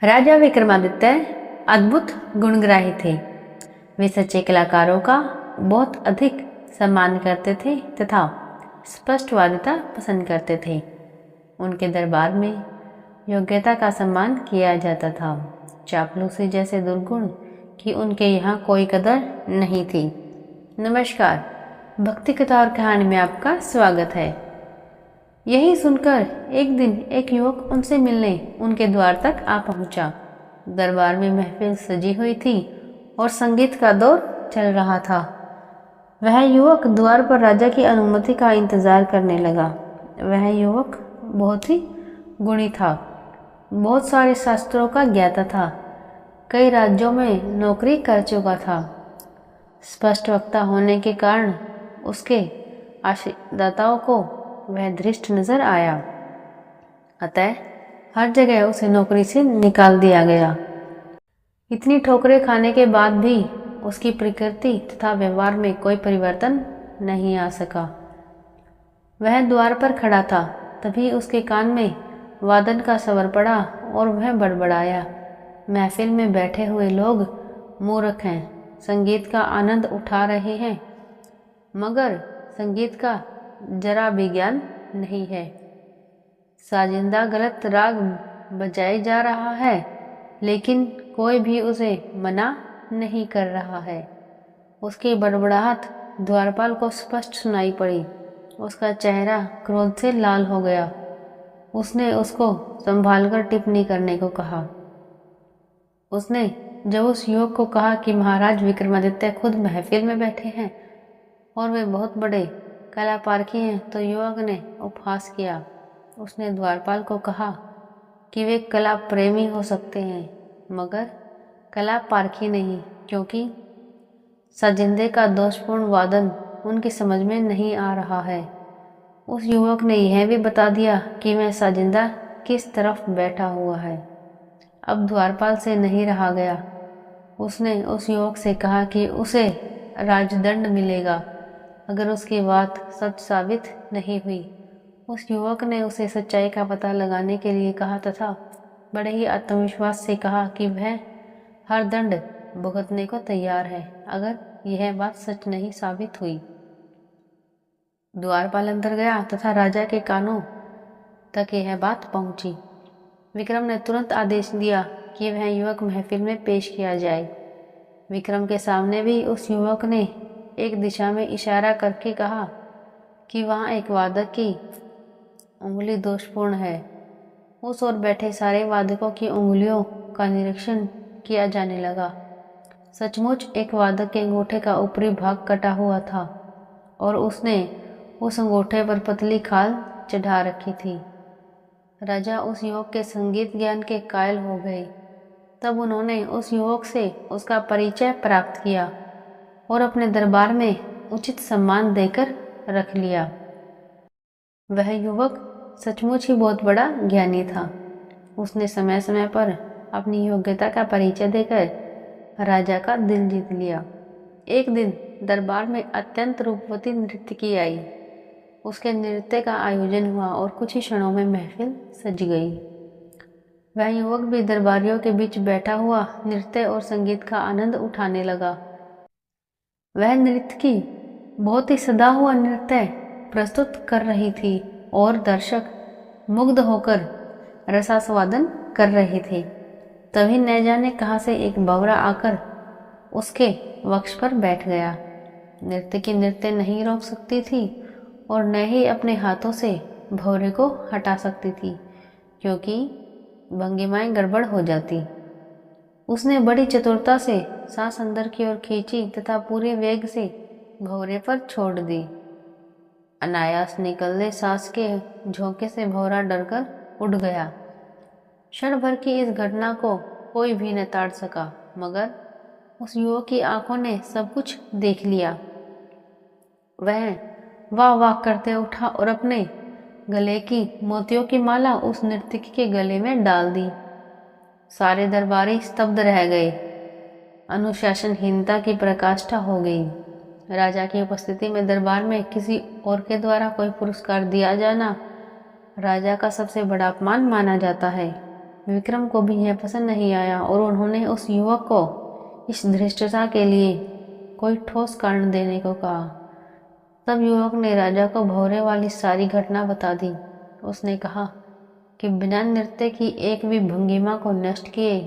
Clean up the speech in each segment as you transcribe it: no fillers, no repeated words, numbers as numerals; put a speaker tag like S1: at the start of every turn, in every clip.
S1: राजा विक्रमादित्य अद्भुत गुणग्राही थे। वे सच्चे कलाकारों का बहुत अधिक सम्मान करते थे तथा स्पष्टवादिता पसंद करते थे। उनके दरबार में योग्यता का सम्मान किया जाता था। चापलूसी जैसे दुर्गुण की उनके यहाँ कोई कदर नहीं थी। नमस्कार, भक्ति कथा और कहानी में आपका स्वागत है। यही सुनकर एक दिन एक युवक उनसे मिलने उनके द्वार तक आ पहुंचा। दरबार में महफिल सजी हुई थी और संगीत का दौर चल रहा था। वह युवक द्वार पर राजा की अनुमति का इंतजार करने लगा। वह युवक बहुत ही गुणी था, बहुत सारे शास्त्रों का ज्ञाता था, कई राज्यों में नौकरी कर चुका था। स्पष्ट वक्ता होने के कारण उसके आशीर्दाताओं को वह धृष्ट नजर आया। अतः हर जगह उसे नौकरी से निकाल दिया गया। इतनी ठोकरें खाने के बाद भी उसकी प्रकृति तथा व्यवहार में कोई परिवर्तन नहीं आ सका। वह द्वार पर खड़ा था, तभी उसके कान में वादन का स्वर पड़ा और वह बड़बड़ाया, महफिल में बैठे हुए लोग मूर्ख हैं, संगीत का आनंद उठा रहे हैं, मगर संगीत का जरा भी ज्ञान नहीं है। साजिंदा गलत राग बजाए जा रहा है, लेकिन कोई भी उसे मना नहीं कर रहा है। उसकी बड़बड़ाहट द्वारपाल को स्पष्ट सुनाई पड़ी। उसका चेहरा क्रोध से लाल हो गया। उसने उसको संभालकर टिप्पणी करने को कहा। उसने जब उस युवक को कहा कि महाराज विक्रमादित्य खुद महफिल में बैठे हैं और वे बहुत बड़े कला पारखी हैं, तो युवक ने उपहास किया। उसने द्वारपाल को कहा कि वे कला प्रेमी हो सकते हैं, मगर कला पारखी नहीं, क्योंकि साजिंदे का दोषपूर्ण वादन उनकी समझ में नहीं आ रहा है। उस युवक ने यह भी बता दिया कि वह साजिंदा किस तरफ बैठा हुआ है। अब द्वारपाल से नहीं रहा गया। उसने उस युवक से कहा कि उसे राजदंड मिलेगा अगर उसकी बात सच साबित नहीं हुई। उस युवक ने उसे सच्चाई का पता लगाने के लिए कहा तथा बड़े ही आत्मविश्वास से कहा कि वह हर दंड भुगतने को तैयार है अगर यह बात सच नहीं साबित हुई। द्वारपाल अंदर गया तथा राजा के कानों तक यह बात पहुंची। विक्रम ने तुरंत आदेश दिया कि वह युवक महफिल में पेश किया जाए। विक्रम के सामने भी उस युवक ने एक दिशा में इशारा करके कहा कि वहाँ एक वादक की उंगली दोषपूर्ण है। उस ओर बैठे सारे वादकों की उंगलियों का निरीक्षण किया जाने लगा। सचमुच एक वादक के अंगूठे का ऊपरी भाग कटा हुआ था और उसने उस अंगूठे पर पतली खाल चढ़ा रखी थी। राजा उस युवक के संगीत ज्ञान के कायल हो गए। तब उन्होंने उस युवक से उसका परिचय प्राप्त किया और अपने दरबार में उचित सम्मान देकर रख लिया। वह युवक सचमुच ही बहुत बड़ा ज्ञानी था। उसने समय समय पर अपनी योग्यता का परिचय देकर राजा का दिल जीत लिया। एक दिन दरबार में अत्यंत रूपवती नर्तकी आई। उसके नृत्य का आयोजन हुआ और कुछ ही क्षणों में महफिल सज गई। वह युवक भी दरबारियों के बीच बैठा हुआ नृत्य और संगीत का आनंद उठाने लगा। वह नर्तकी बहुत ही सदा हुआ नृत्य प्रस्तुत कर रही थी और दर्शक मुग्ध होकर रसास्वादन कर रहे थे। तभी न जाने कहाँ से एक भंवरा आकर उसके वक्ष पर बैठ गया। नर्तकी नृत्य नहीं रोक सकती थी और न ही अपने हाथों से भंवरे को हटा सकती थी, क्योंकि भंगिमाएं गड़बड़ हो जाती। उसने बड़ी चतुरता से सांस अंदर की ओर खींची तथा पूरे वेग से भंवरे पर छोड़ दी। अनायास निकलने सांस के झोंके से भंवरा डरकर उड़ गया। क्षण भर की इस घटना को कोई भी न ताड़ सका, मगर उस युवक की आंखों ने सब कुछ देख लिया। वह वाह वाह करते उठा और अपने गले की मोतियों की माला उस नर्तकी के गले में डाल दी। सारे दरबारी स्तब्ध रह गए। अनुशासनहीनता की पराकाष्ठा हो गई। राजा की उपस्थिति में दरबार में किसी और के द्वारा कोई पुरस्कार दिया जाना राजा का सबसे बड़ा अपमान माना जाता है। विक्रम को भी यह पसंद नहीं आया और उन्होंने उस युवक को इस धृष्टता के लिए कोई ठोस कारण देने को कहा। तब युवक ने राजा को भौरे वाली सारी घटना बता दी। उसने कहा कि बिना नृत्य की एक भी भंगिमा को नष्ट किए,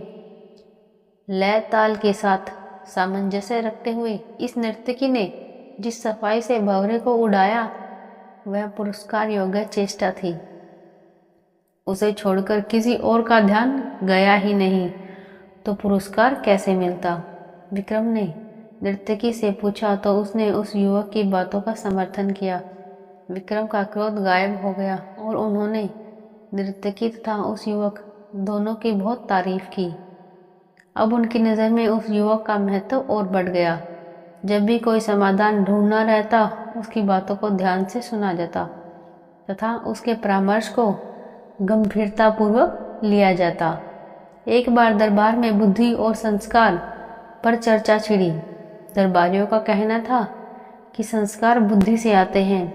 S1: लय ताल के साथ सामंजस्य रखते हुए इस नर्तकी ने जिस सफाई से भौरे को उड़ाया वह पुरस्कार योग्य चेष्टा थी। उसे छोड़कर किसी और का ध्यान गया ही नहीं तो पुरस्कार कैसे मिलता। विक्रम ने नर्तकी से पूछा तो उसने उस युवक की बातों का समर्थन किया। विक्रम का क्रोध गायब हो गया और उन्होंने नर्तकी तथा उस युवक दोनों की बहुत तारीफ की। अब उनकी नज़र में उस युवक का महत्व और बढ़ गया। जब भी कोई समाधान ढूंढना रहता उसकी बातों को ध्यान से सुना जाता तथा उसके परामर्श को गंभीरतापूर्वक लिया जाता। एक बार दरबार में बुद्धि और संस्कार पर चर्चा छिड़ी। दरबारियों का कहना था कि संस्कार बुद्धि से आते हैं,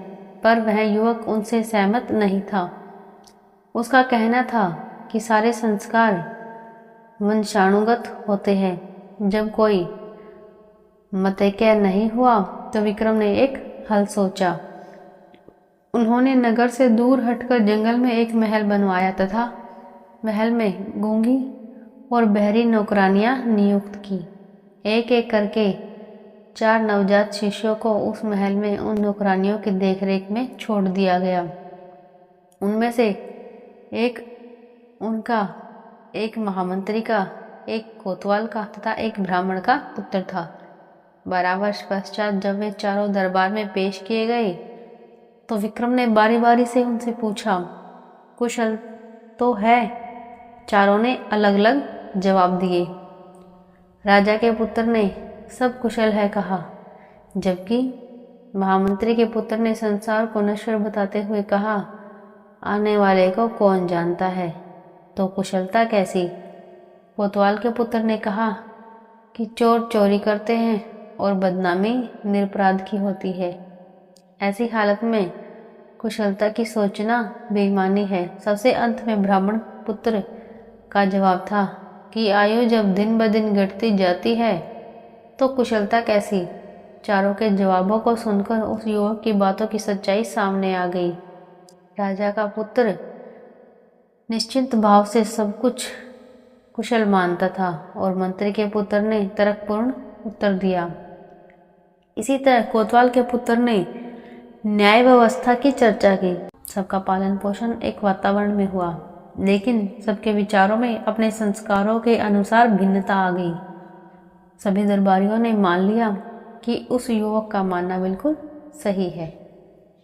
S1: पर वह युवक उनसे सहमत नहीं था। उसका कहना था कि सारे संस्कार वंशानुगत होते हैं। जब कोई मतैक्य नहीं हुआ तो विक्रम ने एक हल सोचा। उन्होंने नगर से दूर हटकर जंगल में एक महल बनवाया तथा महल में गूंगी और बहरी नौकरानियां नियुक्त की। एक एक करके 4 नवजात शिष्यों को उस महल में उन नौकरानियों की देखरेख में छोड़ दिया गया। उनमें से एक उनका, एक महामंत्री का, एक कोतवाल का तथा एक ब्राह्मण का पुत्र था। 12 वर्ष पश्चात जब वे चारों दरबार में पेश किए गए तो विक्रम ने बारी बारी से उनसे पूछा, कुशल तो है? चारों ने अलग अलग जवाब दिए। राजा के पुत्र ने सब कुशल है कहा, जबकि महामंत्री के पुत्र ने संसार को नश्वर बताते हुए कहा, आने वाले को कौन जानता है, तो कुशलता कैसी? कोतवाल के पुत्र ने कहा कि चोर चोरी करते हैं और बदनामी निरपराध की होती है। ऐसी हालत में कुशलता की सोचना बेईमानी है। सबसे अंत में ब्राह्मण पुत्र का जवाब था कि आयु जब दिन ब दिन घटती जाती है तो कुशलता कैसी? चारों के जवाबों को सुनकर उस युवक की बातों की सच्चाई सामने आ गई। राजा का पुत्र निश्चिंत भाव से सब कुछ कुशल मानता था और मंत्री के पुत्र ने तर्कपूर्ण उत्तर दिया। इसी तरह कोतवाल के पुत्र ने न्याय व्यवस्था की चर्चा की। सबका पालन पोषण एक वातावरण में हुआ, लेकिन सबके विचारों में अपने संस्कारों के अनुसार भिन्नता आ गई। सभी दरबारियों ने मान लिया कि उस युवक का मानना बिल्कुल सही है।